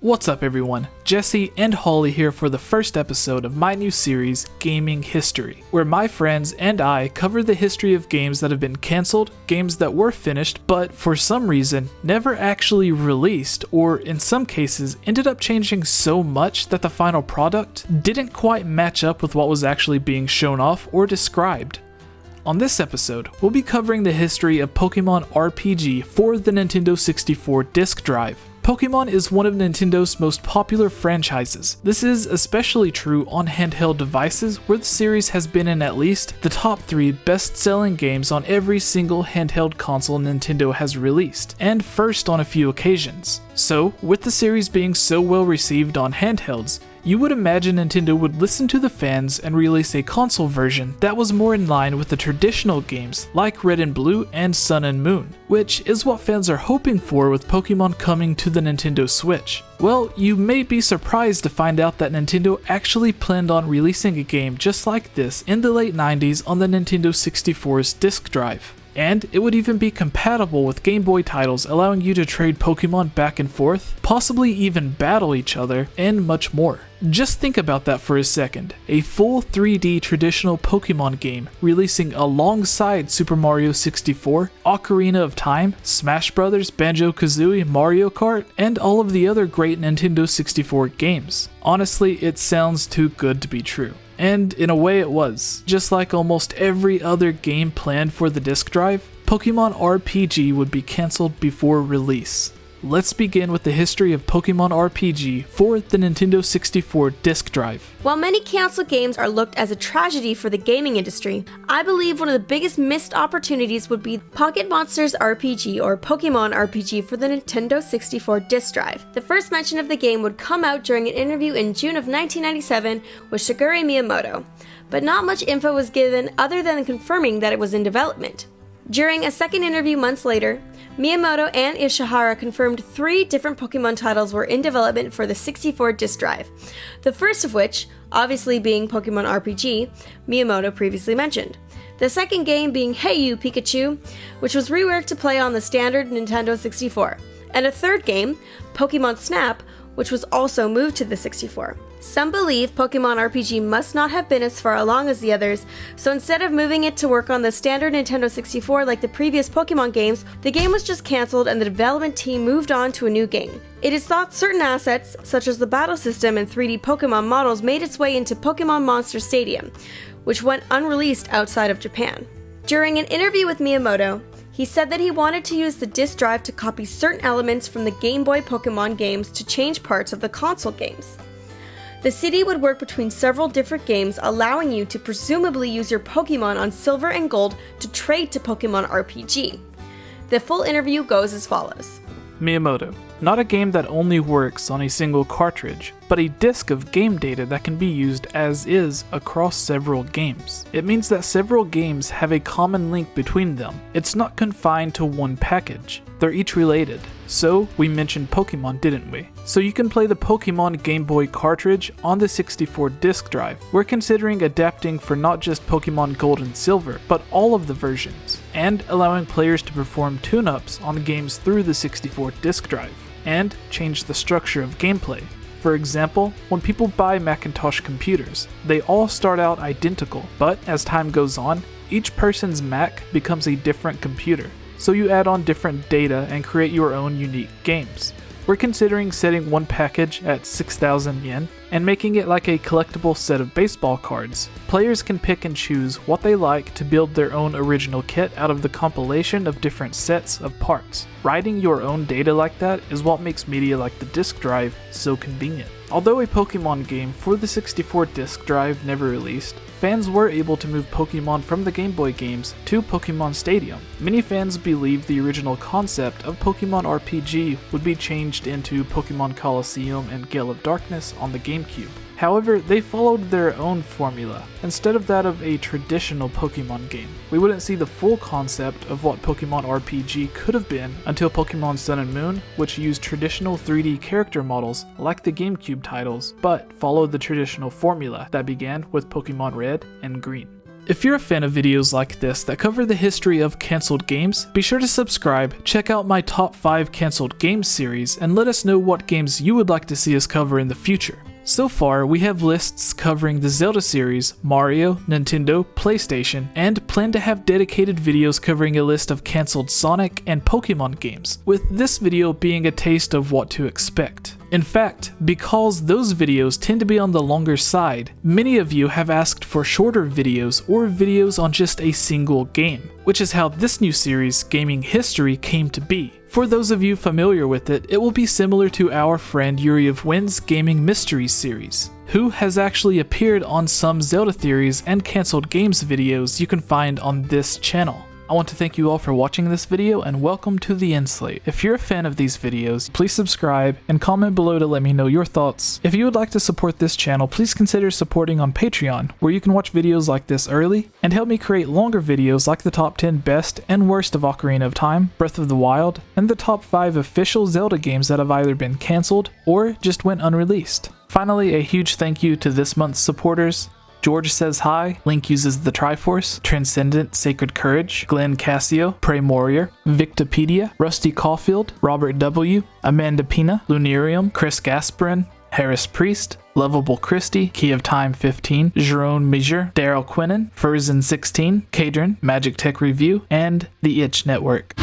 What's up everyone, Jesse and Holly here for the first episode of my new series, Gaming History, where my friends and I cover the history of games that have been cancelled, games that were finished but for some reason never actually released, or in some cases ended up changing so much that the final product didn't quite match up with what was actually being shown off or described. On this episode, we'll be covering the history of Pokémon RPG for the Nintendo 64 disk drive. Pokémon is one of Nintendo's most popular franchises. This is especially true on handheld devices, where the series has been in at least the top 3 best-selling games on every single handheld console Nintendo has released, and first on a few occasions. So, with the series being so well received on handhelds, you would imagine Nintendo would listen to the fans and release a console version that was more in line with the traditional games like Red and Blue and Sun and Moon, which is what fans are hoping for with Pokémon coming to the Nintendo Switch. Well, you may be surprised to find out that Nintendo actually planned on releasing a game just like this in the late 90s on the Nintendo 64's disk drive. And it would even be compatible with Game Boy titles, allowing you to trade Pokemon back and forth, possibly even battle each other, and much more. Just think about that for a second. A full 3D traditional Pokemon game releasing alongside Super Mario 64, Ocarina of Time, Smash Bros, Banjo-Kazooie, Mario Kart, and all of the other great Nintendo 64 games. Honestly, it sounds too good to be true. And in a way it was. Just like almost every other game planned for the disk drive, Pokémon RPG would be cancelled before release. Let's begin with the history of Pokémon RPG for the Nintendo 64 disk drive. While many cancelled games are looked as a tragedy for the gaming industry, I believe one of the biggest missed opportunities would be Pocket Monsters RPG or Pokémon RPG for the Nintendo 64 disk drive. The first mention of the game would come out during an interview in June of 1997 with Shigeru Miyamoto, but not much info was given other than confirming that it was in development. During a second interview months later, Miyamoto and Ishihara confirmed 3 different Pokemon titles were in development for the 64 disk drive, the first of which, obviously being Pokemon RPG, Miyamoto previously mentioned. The second game being Hey You Pikachu, which was reworked to play on the standard Nintendo 64, and a third game, Pokemon Snap, which was also moved to the 64. Some believe Pokemon RPG must not have been as far along as the others, so instead of moving it to work on the standard Nintendo 64 like the previous Pokemon games, the game was just cancelled and the development team moved on to a new game. It is thought certain assets, such as the battle system and 3D Pokemon models, made its way into Pokemon Monster Stadium, which went unreleased outside of Japan. During an interview with Miyamoto, he said that he wanted to use the disk drive to copy certain elements from the Game Boy Pokemon games to change parts of the console games. The CD would work between several different games, allowing you to presumably use your Pokemon on Silver and Gold to trade to Pokemon RPG. The full interview goes as follows. Miyamoto. Not a game that only works on a single cartridge, but a disk of game data that can be used as is across several games. It means that several games have a common link between them. It's not confined to one package. They're each related. So, we mentioned Pokemon, didn't we? So you can play the Pokemon Game Boy cartridge on the 64 disk drive. We're considering adapting for not just Pokemon Gold and Silver, but all of the versions, and allowing players to perform tune-ups on the games through the 64 disk drive, and change the structure of gameplay. For example, when people buy Macintosh computers, they all start out identical, but as time goes on, each person's Mac becomes a different computer. So you add on different data and create your own unique games. We're considering setting one package at 6,000 yen and making it like a collectible set of baseball cards. Players can pick and choose what they like to build their own original kit out of the compilation of different sets of parts. Writing your own data like that is what makes media like the disk drive so convenient. Although a Pokemon game for the 64 disk drive never released, fans were able to move Pokemon from the Game Boy games to Pokemon Stadium. Many fans believe the original concept of Pokemon RPG would be changed into Pokemon Colosseum and Gale of Darkness on the GameCube. However, they followed their own formula, instead of that of a traditional Pokemon game. We wouldn't see the full concept of what Pokemon RPG could have been until Pokemon Sun and Moon, which used traditional 3D character models like the GameCube titles, but followed the traditional formula that began with Pokemon Red and Green. If you're a fan of videos like this that cover the history of cancelled games, be sure to subscribe, check out my top 5 cancelled games series, and let us know what games you would like to see us cover in the future. So far, we have lists covering the Zelda series, Mario, Nintendo, PlayStation, and plan to have dedicated videos covering a list of cancelled Sonic and Pokémon games, with this video being a taste of what to expect. In fact, because those videos tend to be on the longer side, many of you have asked for shorter videos or videos on just a single game, which is how this new series, Gaming History, came to be. For those of you familiar with it, it will be similar to our friend Yuri of Wynn's Gaming Mysteries series, who has actually appeared on some Zelda theories and cancelled games videos you can find on this channel. I want to thank you all for watching this video and welcome to the Enslate. If you're a fan of these videos, please subscribe and comment below to let me know your thoughts. If you would like to support this channel, please consider supporting on Patreon, where you can watch videos like this early and help me create longer videos like the top 10 best and worst of Ocarina of Time, Breath of the Wild, and the top 5 official Zelda games that have either been cancelled or just went unreleased. Finally, a huge thank you to this month's supporters: George Says Hi, Link Uses the Triforce, Transcendent Sacred Courage, Glenn Cassio, Prey Warrior, Victopedia, Rusty Caulfield, Robert W., Amanda Pina, Lunarium, Chris Gasparin, Harris Priest, Lovable Christie, Key of Time 15, Jerome Major, Daryl Quinnen, Furzin 16, Kadron, Magic Tech Review, and The Itch Network.